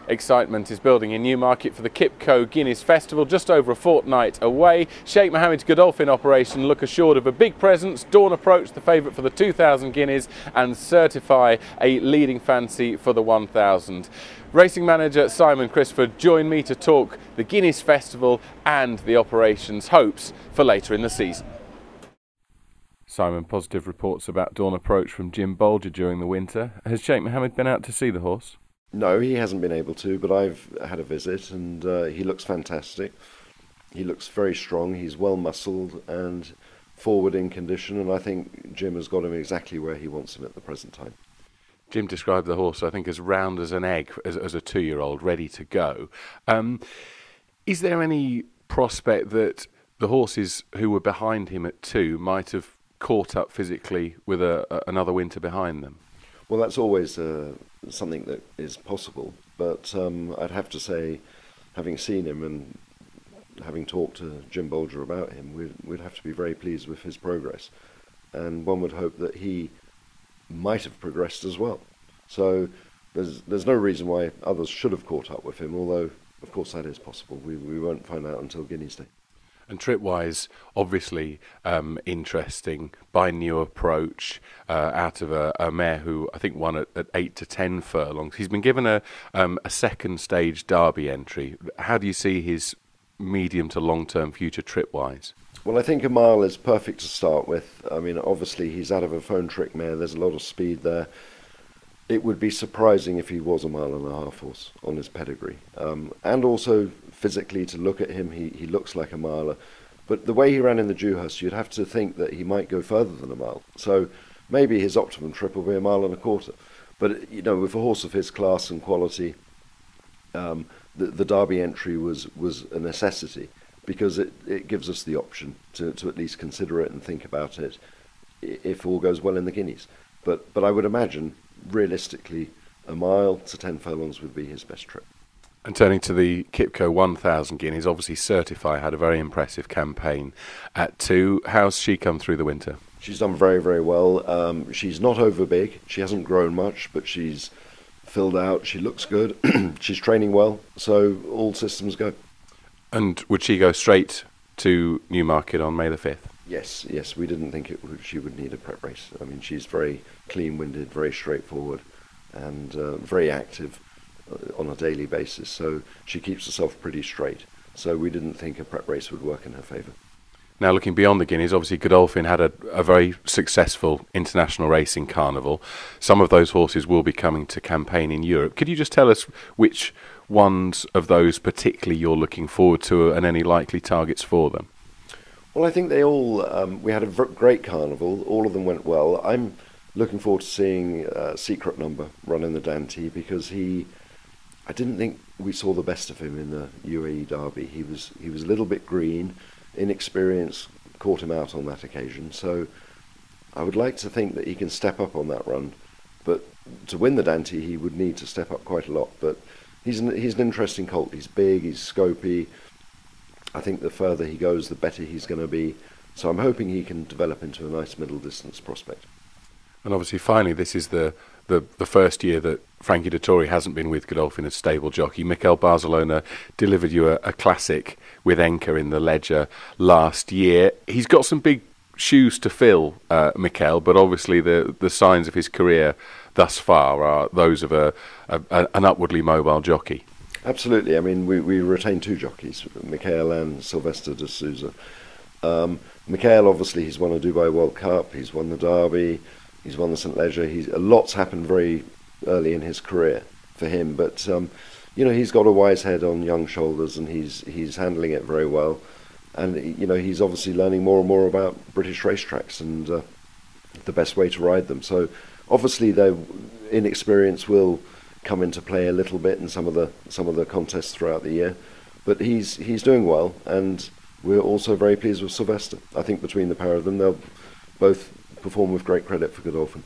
Excitement is building in Newmarket for the Kipco Guineas Festival, just over a fortnight away. Sheikh Mohammed's Godolphin operation look assured of a big presence. Dawn Appraoch, the favourite for the 2,000 guineas, and Certify, a leading fancy for the 1,000. Racing manager Simon Crisford joined me to talk the Guineas Festival and the operation's hopes for later in the season. Simon, positive reports about Dawn Appraoch from Jim Bolger during the winter. Has Sheikh Mohammed been out to see the horse? No, he hasn't been able to, but I've had a visit and he looks fantastic. He looks very strong, he's well muscled and forward in condition, and I think Jim has got him exactly where he wants him at the present time. Jim described the horse, I think, as round as an egg, as a 2-year-old, ready to go. Is there any prospect that the horses who were behind him at 2 might have caught up physically with another winter behind them? Well, that's always something that is possible, but I'd have to say, having seen him and having talked to Jim Bolger about him, we'd have to be very pleased with his progress, and one would hope that he might have progressed as well. So there's no reason why others should have caught up with him, although of course that is possible. We won't find out until Guineas Day. And trip-wise, obviously interesting by New Appraoch out of a mare who I think won at 8 to 10 furlongs. He's been given a second stage Derby entry. How do you see his medium to long-term future trip-wise? Well, I think a mile is perfect to start with. I mean, obviously he's out of a phone trick mare. There's a lot of speed there. It would be surprising if he was a 1.5 mile horse on his pedigree. And also physically, to look at him, he looks like a miler. But the way he ran in the Dewhurst, you'd have to think that he might go further than a mile. So maybe his optimum trip will be 1.25 miles. But, you know, with a horse of his class and quality, the Derby entry was a necessity, because it gives us the option to at least consider it and think about it if all goes well in the Guineas. But I would imagine, realistically, 1 mile to 10 furlongs would be his best trip. And turning to the Kipco 1,000 guineas, obviously Certify had a very impressive campaign at 2. How's she come through the winter? She's done very, very well. She's not over big. She hasn't grown much, but she's filled out. She looks good. She's training well, so all systems go. And would she go straight to Newmarket on May the 5th? Yes, we didn't think she would need a prep race. I mean, she's very clean-winded, very straightforward, and very active on a daily basis, so she keeps herself pretty straight. So we didn't think a prep race would work in her favour. Now, looking beyond the Guineas, obviously Godolphin had a very successful international racing carnival. Some of those horses will be coming to campaign in Europe. Could you just tell us which ones of those particularly you're looking forward to and any likely targets for them? Well, I think they all, we had a great carnival, all of them went well. I'm looking forward to seeing Secret Number run in the Dante, because I didn't think we saw the best of him in the UAE Derby. He was a little bit green, inexperience caught him out on that occasion, so I would like to think that he can step up on that run, but to win the Dante he would need to step up quite a lot. But he's an interesting colt. He's big, he's scopy. I think the further he goes, the better he's going to be. So I'm hoping he can develop into a nice middle distance prospect. And obviously, finally, this is the first year that Frankie Dettori hasn't been with Godolphin as stable jockey. Mikel Barcelona delivered you a classic with Enka in the Ledger last year. He's got some big shoes to fill, Mikel, but obviously the signs of his career thus far are those of an upwardly mobile jockey. Absolutely. I mean, we retained 2 jockeys, Mikel and Sylvester de Souza. Mikel, obviously, he's won a Dubai World Cup, he's won the Derby, he's won the St. Leger. A lot's happened very early in his career for him, but you know, he's got a wise head on young shoulders, and he's handling it very well. And you know, he's obviously learning more and more about British racetracks and the best way to ride them. So obviously, their inexperience will come into play a little bit in some of the contests throughout the year, but he's doing well, and we're also very pleased with Sylvester. I think between the pair of them, they'll both perform with great credit for Godolphin.